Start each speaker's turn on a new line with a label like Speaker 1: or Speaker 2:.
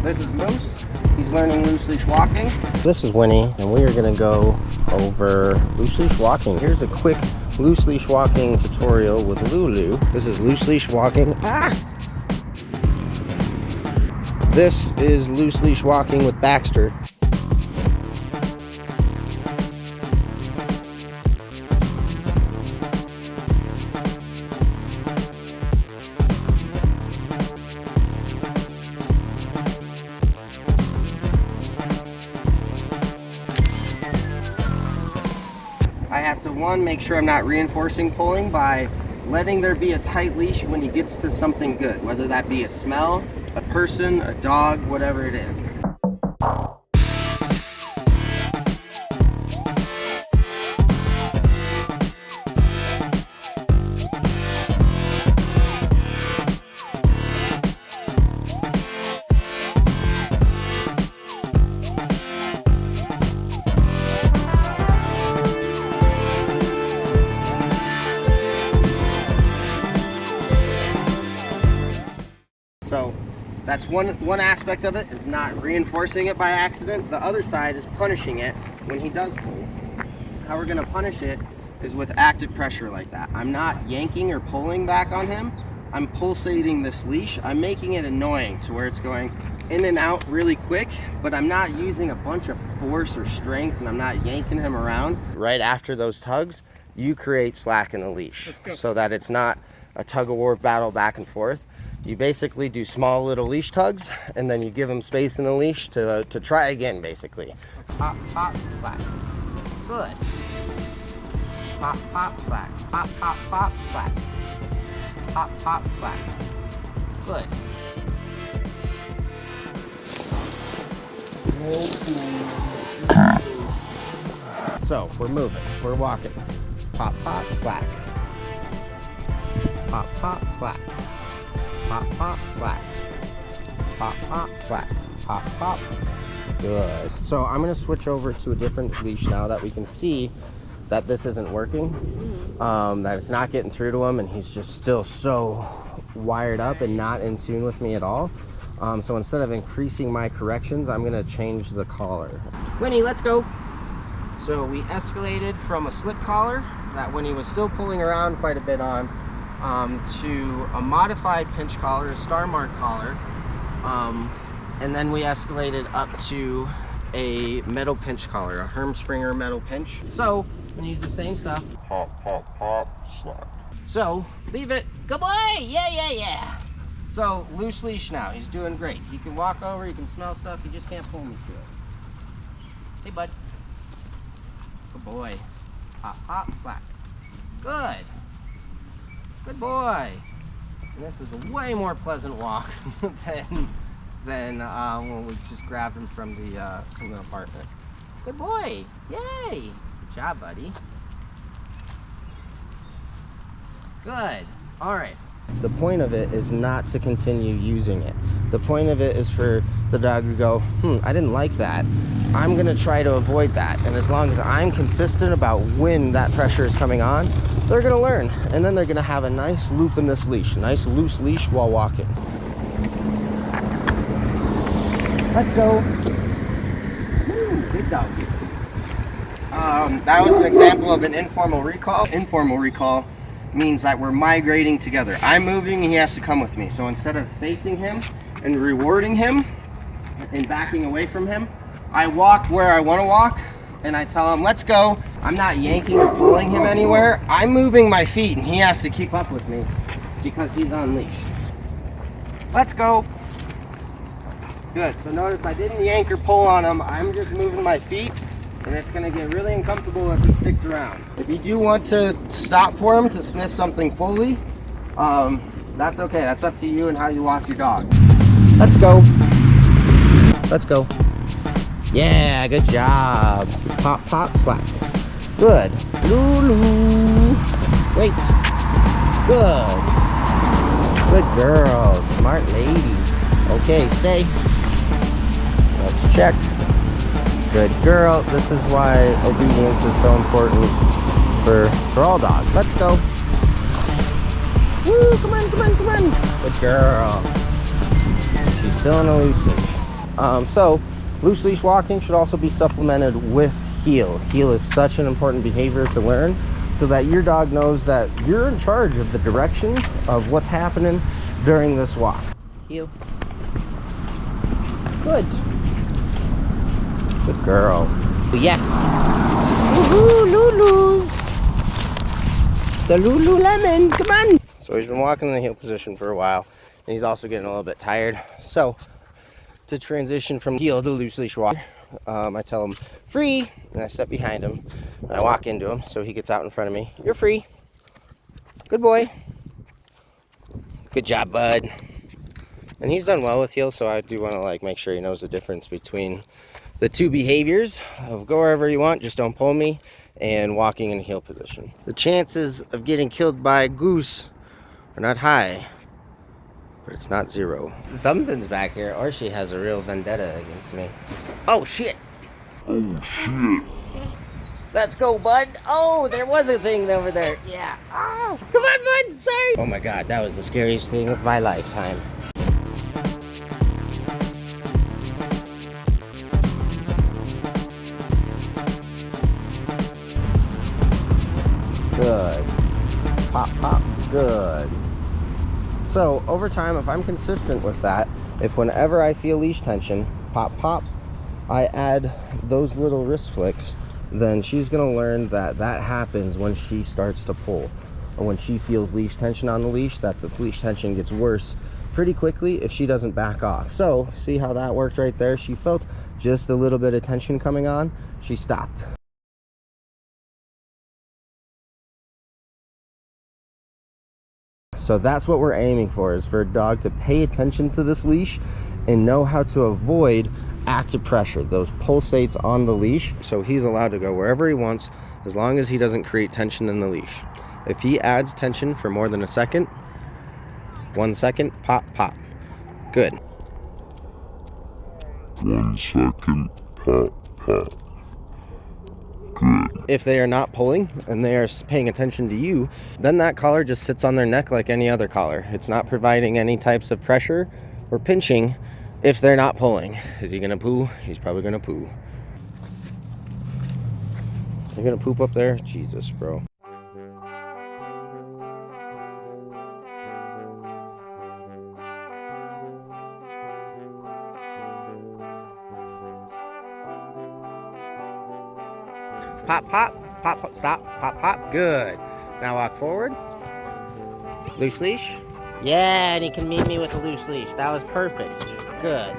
Speaker 1: This is Moose. He's learning loose-leash walking.
Speaker 2: This is Winnie, and we are going to go over loose-leash walking. Here's a quick loose-leash walking tutorial with Lulu. This is loose-leash walking. This is loose-leash walking with Baxter.
Speaker 1: I have to, one, make sure I'm not reinforcing pulling by letting there be a tight leash when he gets to something good, whether that be a smell, a person, a dog, whatever it is. So that's one aspect of it, is not reinforcing it by accident. The other side is punishing it when he does pull. How we're gonna punish it is with active pressure like that. I'm not yanking or pulling back on him. I'm pulsating this leash. I'm making it annoying to where it's going in and out really quick, but I'm not using a bunch of force or strength, and I'm not yanking him around. Right after those tugs, you create slack in the leash so that it's not a tug-of-war battle back and forth. You basically do small little leash tugs, and then you give him space in the leash to try again, basically. Pop, pop, slack. Good. Pop, pop, slack. Pop, pop, pop, slack. Pop, pop, slack. Good. So, we're moving. We're walking. Pop, pop, slack. Pop, pop, slack. Pop, pop, slack. Pop, pop, slack. Pop, pop. Good. So I'm going to switch over to a different leash now that we can see that this isn't working, that it's not getting through to him, and he's just still so wired up and not in tune with me at all. So instead of increasing my corrections, I'm going to change the collar. Winnie, let's go. So we escalated from a slip collar that Winnie was still pulling around quite a bit on, to a modified pinch collar, a star mark collar, and then we escalated up to a metal pinch collar, a Hermspringer metal pinch. So I'm gonna use the same stuff.
Speaker 3: Pop, pop, pop, slack.
Speaker 1: So leave it. Good boy. Yeah. So loose leash now. He's doing great. He can walk over. He can smell stuff. He just can't pull me through it. Hey, bud. Good boy. Pop, pop, slack. Good. Good boy. And this is a way more pleasant walk than when we just grabbed him from the apartment. Good boy. Yay. Good job, buddy. Good. All right. The point of it is not to continue using it. The point of it is for the dog to go, I didn't like that. I'm going to try to avoid that. And as long as I'm consistent about when that pressure is coming on, they're going to learn. And then they're going to have a nice loop in this leash, a nice loose leash while walking. Let's go. Woo, good dog. That was an example of an informal recall. Informal recall means that we're migrating together. I'm moving, he has to come with me. So instead of facing him and rewarding him and backing away from him, I walk where I want to walk, and I tell him, let's go. I'm not yanking or pulling him anywhere. I'm moving my feet, and he has to keep up with me because he's on leash. Let's go. Good. So notice I didn't yank or pull on him. I'm just moving my feet, and it's going to get really uncomfortable if he sticks around. If you do want to stop for him to sniff something fully, that's okay. That's up to you and how you walk your dog. Let's go. Let's go. Yeah, good job. Pop, pop, slack. Good. Lulu. Wait. Good. Good girl. Smart lady. Okay, stay. Let's check. Good girl. This is why obedience is so important for all dogs. Let's go. Woo, come on, come on, come on. Good girl. She's still in a loose leash.
Speaker 2: So loose leash walking should also be supplemented with heel. Heel is such an important behavior to learn so that your dog knows that you're in charge of the direction of what's happening during this walk. Heel. Good. Good girl. Yes. Woohoo, Lulu's. The Lululemon, come on. So he's been walking in the heel position for a while, and he's also getting a little bit tired. So to transition from heel to loose leash walk, I tell him free, and I step behind him, and I walk into him, so he gets out in front of me. You're free. Good boy. Good job, bud. And he's done well with heel, so I do want to like make sure he knows the difference between the two behaviors of go wherever you want, just don't pull me, and walking in heel position. The chances of getting killed by a goose are not high, but it's not zero. Something's back here, or she has a real vendetta against me. Oh shit!
Speaker 3: Oh shit!
Speaker 2: Let's go, bud. Oh, there was a thing over there. Yeah. Oh, come on, bud. Sorry. Oh my god, that was the scariest thing of my lifetime. Good. Pop, pop. Good. So over time, if I'm consistent with that, if whenever I feel leash tension, pop, pop, I add those little wrist flicks, then she's gonna learn that that happens when she starts to pull, or when she feels leash tension on the leash, that the leash tension gets worse pretty quickly if she doesn't back off. So see how that worked right there? She felt just a little bit of tension coming on, she stopped. So that's what we're aiming for, is for a dog to pay attention to this leash and know how to avoid active pressure, those pulsates on the leash. So he's allowed to go wherever he wants as long as he doesn't create tension in the leash. If he adds tension for more than a second, 1 second, pop, pop. Good.
Speaker 3: 1 second, pop, pop. Good.
Speaker 2: If they are not pulling and they are paying attention to you, then that collar just sits on their neck like any other collar. It's not providing any types of pressure or pinching if they're not pulling. Is he gonna poo? He's probably gonna poo. You're gonna poop up there? Jesus, bro. Pop, pop, pop, pop, stop, pop, pop. Good. Now walk forward. Loose leash. Yeah, and he can meet me with a loose leash. That was perfect. Good.